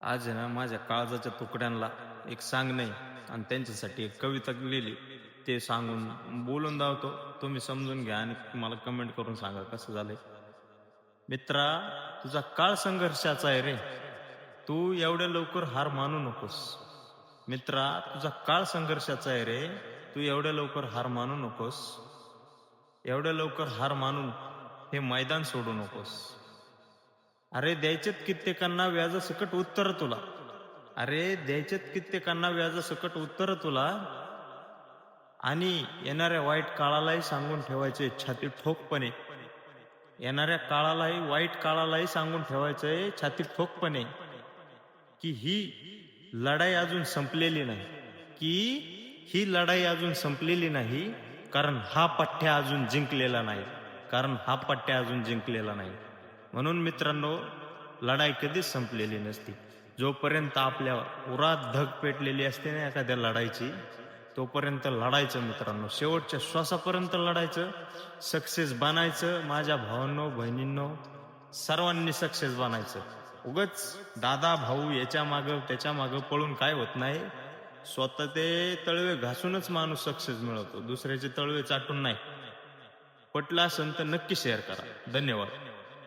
आज आहे ना माझ्या काळजाच्या तुकड्यांना एक सांगणं आहे आणि त्यांच्यासाठी एक कविता लिहिली. ते सांगून बोलून दावतो. तुम्ही समजून घ्या आणि मला कमेंट करून सांगा कसं झालंय. मित्रा, तुझा काळ संघर्षाचा आहे रे. तू एवढ्या लवकर हार मानू नकोस. मित्रा, तुझा काळ संघर्षाचा आहे रे. तू एवढ्या लवकर हार मानू नकोस. एवढ्या लवकर हार मानून हे मैदान सोडू नकोस. अरे द्यायचेत कित्येकांना व्याजासकट उत्तर तुला. अरे द्यायचेत कित्येकांना व्याजासकट उत्तर तुला. आणि येणाऱ्या वाईट काळालाही सांगून ठेवायचे छाती ठोकपणे. येणाऱ्या काळालाही वाईट काळालाही सांगून ठेवायचंय छाती ठोकपणे की ही लढाई अजून संपलेली नाही. की ही लढाई अजून संपलेली नाही. कारण हा पठ्ठ्या अजून जिंकलेला नाही. कारण हा पठ्ठ्या अजून जिंकलेला नाही. म्हणून मित्रांनो, लढाई कधीच संपलेली नसती. जोपर्यंत आपल्या उरात धग पेटलेली असते ना एखाद्या लढाईची, तोपर्यंत लढायचं मित्रांनो. शेवटच्या श्वासापर्यंत लढायचं. सक्सेस बनायचं. माझ्या भावांनो, बहिणींनो, सर्वांनी सक्सेस बनायचं. उगच दादा भाऊ याच्या मागं त्याच्या मागं पळून काय होत नाही. स्वतः ते तळवे घासूनच माणूस सक्सेस मिळवतो, दुसऱ्याचे तळवे चाटून नाही. पटलं असेल तर नक्की शेअर करा. धन्यवाद.